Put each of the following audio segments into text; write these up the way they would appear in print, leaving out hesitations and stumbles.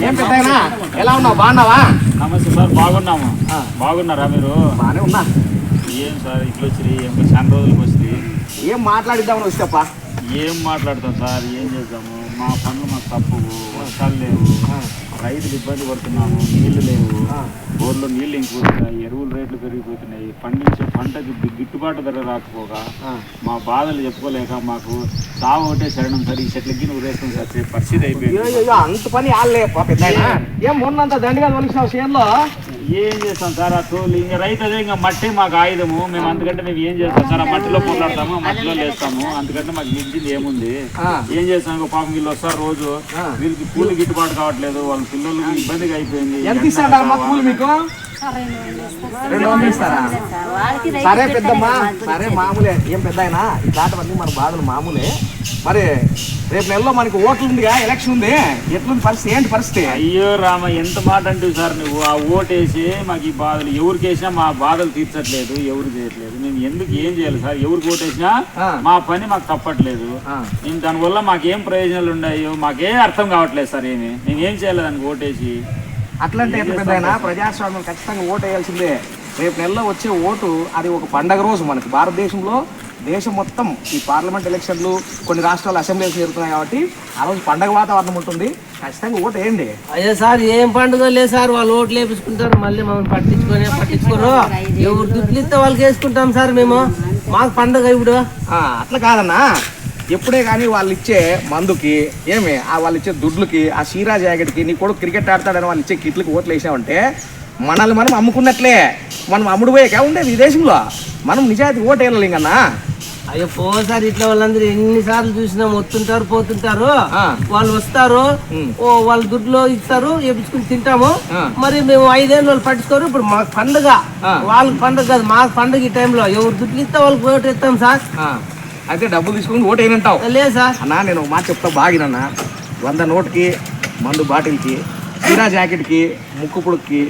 ఏం పెద్దయినా ఎలా ఉన్నావు? బాగున్నావా? నమస్తే సార్, బాగున్నాము. బాగున్నారా మీరు? బాగానే ఉన్నా. ఏం సార్ ఇట్లా వచ్చి చాలా రోజులకు వచ్చి ఏం మాట్లాడిద్దామని వచ్చాపా? ఏం మాట్లాడతాం సార్, ఏం చేద్దాము? మా పనులు మాకు తప్పవు, వర్షాలు లేవు, రైతులు ఇబ్బంది పడుతున్నాము, నీళ్లు లేవు, బోర్లో నీళ్ళు ఇంకిపోతున్నాయి, ఎరువుల రేట్లు పెరిగిపోతున్నాయి, పండించే పంటకి గిట్టుబాటు ధర రాకపోగా మా బాధలు చెప్పుకోలేక మాకు సాగు ఒకటే శరణం సార్. ఈ చెట్లకి నువ్వు వేసుకుని సార్ పరిస్థితి అయిపోయింది. అంత పని ఆడలే పెద్దయినా. ఏం మొన్నంత దండిగా తొలిసినావు చేనులో? ఏం చేస్తాం సార్, ఆ తోలు ఇంకా రైతు అదే ఇంకా మట్టి మాకు ఆయుధము. మేము అందుకంటే మేము ఏం చేస్తాం సార్, ఆ మట్టిలో పోట్లాడతాము, మట్టిలో లేస్తాము. అందుకంటే మాకు మించింది ఏముంది? ఏం చేస్తాం? ఇంకో పాపం వీళ్ళు వస్తారు రోజు, వీళ్ళకి పూలు గిట్టుబాటు కావట్లేదు, వాళ్ళ పిల్లలకి ఇబ్బందిగా అయిపోయింది. ఎంత ఇస్తారమ్మా పూలు మీకు? 200 ఇస్తారా? సరే పెద్దమ్మా, సరే మామూలే. ఏం పెద్దయినా ఇట్లాంటివన్నీ మన బాధలు మామూలే. మరి రేపు నెలలో మనకి ఓట్లు ఉందిగా, ఎలక్షన్ ఉంది. ఎట్లుంది పరిస్థితి? ఏంటి పరిస్థితి? అయ్యో రామ, ఎంత మాట అంటావు సార్ నువ్వు? ఆ ఓటేసి మాకు ఈ బాధలు ఎవరికి వేసినా మా బాధలు తీర్చట్లేదు, ఎవరు చేయట్లేదు. మేము ఎందుకు ఏం చేయాలి సార్? ఎవరికి ఓటేసినా మా పని మాకు తప్పట్లేదు. మేము దానివల్ల మాకేం ప్రయోజనాలు ఉన్నాయో మాకేం అర్థం కావట్లేదు సార్. మేము ఏం చేయాలి దానికి ఓటేసి? అట్లంటే ఎంత పెద్దయినా ప్రజాస్వామ్యం ఖచ్చితంగా ఓటు వేయాల్సిందే. రేపు నెలలో వచ్చే ఓటు అది ఒక పండగ రోజు మనకి. భారతదేశంలో దేశం మొత్తం ఈ పార్లమెంట్ ఎలక్షన్లు, కొన్ని రాష్ట్రాలు అసెంబ్లీలు జరుగుతున్నాయి కాబట్టి ఆ రోజు పండగ వాతావరణం ఉంటుంది. ఖచ్చితంగా ఓటు వేయండి. అయ్యో సార్, ఏం పండుగ లేదు సార్. వాళ్ళు ఓట్లు వేపించుకుంటారు, మళ్ళీ మమ్మల్ని పట్టించుకోరు. ఎవరు దుడ్లు ఇస్తే వాళ్ళకి వేసుకుంటాం సార్ మేము. మాకు పండుగ ఇప్పుడు అట్లా కాదన్నా. ఎప్పుడే కానీ వాళ్ళు ఇచ్చే మందుకి, వాళ్ళు ఇచ్చే దుడ్లకి, ఆ షీరా జాకెట్కి, నీ కొడుకు క్రికెట్ ఆడతాడని వాళ్ళు ఇచ్చే కిట్లకి ఓట్లు వేసామంటే మనల్ని మనం అమ్ముకున్నట్లే. మనం అమ్ముడు పోయాక ఉండేది ఈ దేశంలో. మనం నిజాయితీ ఓటు వేయాలి కన్నా. అయ్యో పోసారి ఇట్లా వాళ్ళందరూ ఎన్నిసార్లు చూసినాం. వస్తుంటారు, పోతుంటారు, వాళ్ళు వస్తారు, వాళ్ళు దుడ్లో ఇస్తారు, వేపించుకుని తింటాము. మరి మేము 5 ఏళ్ళు వాళ్ళు పట్టించుకోరు. ఇప్పుడు మాకు పండుగ, వాళ్ళకి పండుగ కాదు, మాకు పండుగ. ఈ టైంలో ఎవరు దుడ్లు ఇస్తే వాళ్ళకి ఓటు ఇస్తాం సార్. అయితే డబ్బులు తీసుకుని ఓటు వేయనంటావు? లేదు సార్. అన్నా నేను మాట చెప్తా బాగినన్నా. 100 నోటుకి, మందు బాటిల్కి, చీరా జాకెట్కి, ముక్కు పొడుక్కి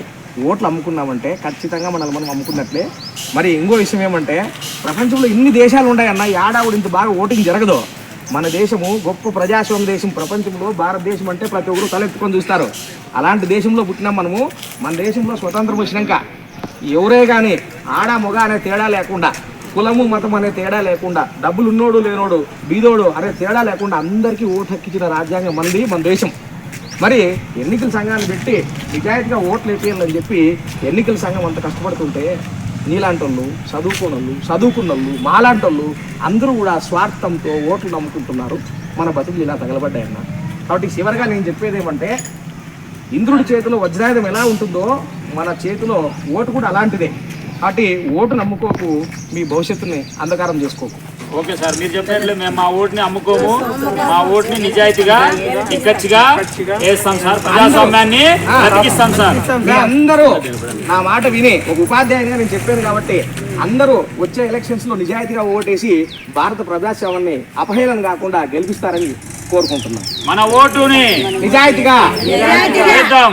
ఓట్లు అమ్ముకున్నామంటే ఖచ్చితంగా మనల్ని మనం అమ్ముకున్నట్లే. మరి ఇంకో విషయం ఏమంటే, ప్రపంచంలో ఇన్ని దేశాలు ఉన్నాయన్న, ఏడావుడు ఇంత బాగా ఓటింగ్ జరగదు. మన దేశము గొప్ప ప్రజాస్వామ్య దేశం. ప్రపంచంలో భారతదేశం అంటే ప్రతి ఒక్కరు తలెత్తుకొని చూస్తారు. అలాంటి దేశంలో పుట్టినాం మనము. మన దేశంలో స్వతంత్రం వచ్చినాక ఎవరే కానీ ఆడ మొగ అనే తేడా లేకుండా, కులము మతం అనే తేడా లేకుండా, డబ్బులు ఉన్నోడు లేనోడు, బీదోడు అనే తేడా లేకుండా అందరికీ ఓటు హక్కించిన రాజ్యాంగం మనది, మన దేశం. మరి ఎన్నికల సంఘాన్ని పెట్టి నిజాయితీగా ఓట్లు వేయాలని చెప్పి ఎన్నికల సంఘం అంత కష్టపడుతుంటే నీలాంటి వాళ్ళు, చదువుకున్నోళ్ళు, మాలాంటి వాళ్ళు అందరూ కూడా స్వార్థంతో ఓట్లు నమ్ముకుంటున్నారు. మన బతుకులు ఇలా తగలబడ్డాయన్న. కాబట్టి చివరిగా నేను చెప్పేది ఏమంటే, ఇంద్రుడి చేతిలో వజ్రాయుధం ఎలా ఉంటుందో మన చేతిలో ఓటు కూడా అలాంటిదే. కాబట్టి ఓటు నమ్ముకోకు, మీ భవిష్యత్తుని అంధకారం చేసుకోకు. ఓకే సార్, మీరు చెప్పినట్లు మేము మా ఓటుని అమ్ముకోము. మా ఓటుని నిజాయితీగా, నిక్కచ్చిగా వేస్తాం సార్. ప్రజాస్వామ్యాన్ని బతికిస్తాం సార్. అందరూ నా మాట విని, ఒక ఉపాధ్యాయునిగా నేను చెప్పాను కాబట్టి అందరూ వచ్చే ఎలక్షన్స్ లో నిజాయితీగా ఓటేసి భారత ప్రజాస్వామ్యాన్ని అపహేళన కాకుండా గెలిపిస్తారని కోరుకుంటున్నాం. మన ఓటుని నిజాయితీగా వేద్దాం.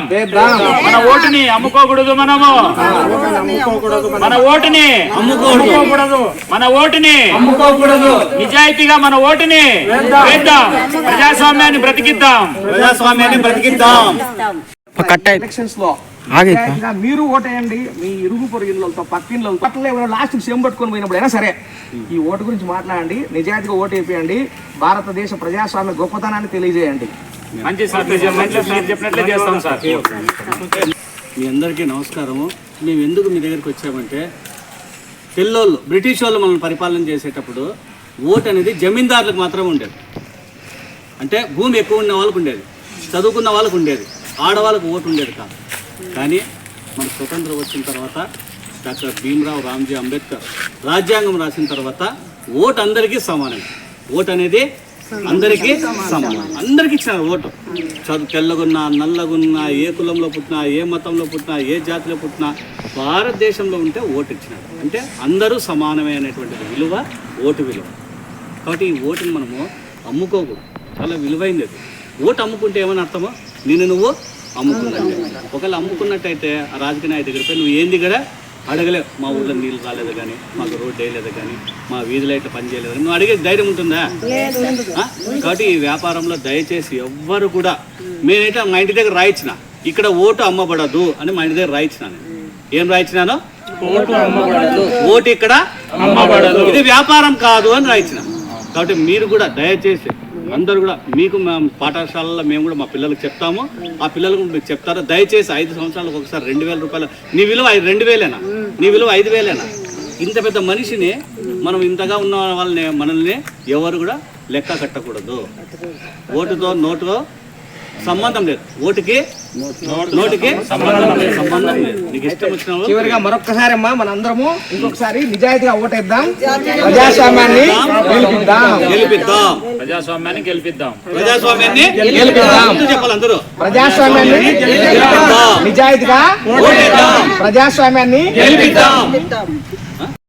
మన ఓటుని అమ్ముకోకూడదు. మన ఓటుని అమ్ముకోకూడదు. మన ఓటుని అమ్ముకోకూడదు. నిజాయితీగా మన ఓటుని వేద్దాం. ప్రజాస్వామ్యాన్ని బ్రతికిద్దాం. ఎలక్షన్స్ లో మీరు ఓటేయండి. మీ ఇరుగు పొరుగులతో, పక్కిళ్ళతో, పక్కన లాస్ట్ సేమ్ పట్టుకొని పోయినప్పుడైనా సరే ఈ ఓటు గురించి మాట్లాడండి. నిజాయితీగా ఓటు వేయండి. భారతదేశ ప్రజాస్వామ్య గొప్పతనాన్ని తెలియజేయండి. మంచి సార్, చెప్పినట్లే చేస్తాం సార్. మీ అందరికీ నమస్కారము. మేము ఎందుకు మీ దగ్గరికి వచ్చామంటే, తెల్లోళ్ళు, బ్రిటిష్ వాళ్ళు మనల్ని పరిపాలన చేసేటప్పుడు ఓటు అనేది జమీందారులకు మాత్రమే ఉండేది. అంటే భూమి ఎక్కువ ఉన్న వాళ్ళకు ఉండేది, చదువుకున్న వాళ్ళకు ఉండేది, ఆడవాళ్ళకు ఓటు ఉండేది కాదు. కానీ మనకు స్వతంత్రం వచ్చిన తర్వాత డాక్టర్ భీమ్రావ్ రామ్జీ అంబేద్కర్ రాజ్యాంగం రాసిన తర్వాత ఓటు అందరికీ సమానం. ఓటు అనేది అందరికీ సమానం. అందరికీ ఇచ్చినారు ఓటు. చదువు తెల్లగున్నా, నల్లగున్నా, ఏ కులంలో పుట్టినా, ఏ మతంలో పుట్టినా, ఏ జాతిలో పుట్టినా భారతదేశంలో ఉంటే ఓటు ఇచ్చినారు. అంటే అందరూ సమానమైనటువంటి విలువ ఓటు విలువ. కాబట్టి ఈ ఓటుని మనము అమ్ముకోకూడదు. చాలా విలువైనది. ఓటు అమ్ముకుంటే ఏమని అర్థమో, నువ్వు అమ్ముకున్నట్టే. ఒకవేళ అమ్ముకున్నట్టయితే ఆ రాజకీయ నాయకుడి దగ్గర నువ్వు ఏంది కదా అడగలేవు మా ఊళ్ళో నీళ్ళు రాలేదు కానీ, మాకు రోడ్డు వేయలేదు కానీ, మా వీధి లైట్లు పని చేయలేదు కానీ నువ్వు అడిగే ధైర్యం ఉంటుందా? కాబట్టి ఈ వ్యాపారంలో దయచేసి ఎవ్వరు కూడా, నేనైతే మా ఇంటి దగ్గర రాయించిన, ఇక్కడ ఓటు అమ్మబడదు అని మా ఇంటి దగ్గర రాయించినాను. ఏం రాయించినాను? ఓటు ఇక్కడ అమ్మబడదు, ఇది వ్యాపారం కాదు అని రాయించిన. కాబట్టి మీరు కూడా దయచేసి అందరూ కూడా, మీకు మేము పాఠశాలలో మేము కూడా మా పిల్లలకు చెప్తాము, ఆ పిల్లలకు మీకు చెప్తారు. దయచేసి 5 సంవత్సరాలకు ఒకసారి 2000 రూపాయలు, నీ విలువ 2000ఏనా, నీ విలువ 5000ఏనా? ఇంత పెద్ద మనిషిని మనం ఇంతగా ఉన్న వాళ్ళని మనల్ని ఎవరు కూడా లెక్క కట్టకూడదు. ఓటుతో నోటుతో సంబంధం లేదు, ఓటుకి నోటికి సంబంధం లేదు. నీకు ఇష్టం వచ్చిన చివరిగా మరొక్కసారి అమ్మా మనందరము ఇంకొకసారి నిజాయితీగా ఓటేద్దాం, ప్రజాస్వామ్యాన్ని గెలిపిద్దాం, ప్రజాస్వామ్యాన్ని గెలిపిద్దాం, ప్రజాస్వామ్యాన్ని చెప్పాలి అందరూ. ప్రజాస్వామ్యాన్ని నిజాయితీగా ప్రజాస్వామ్యాన్ని గెలిపిద్దాం.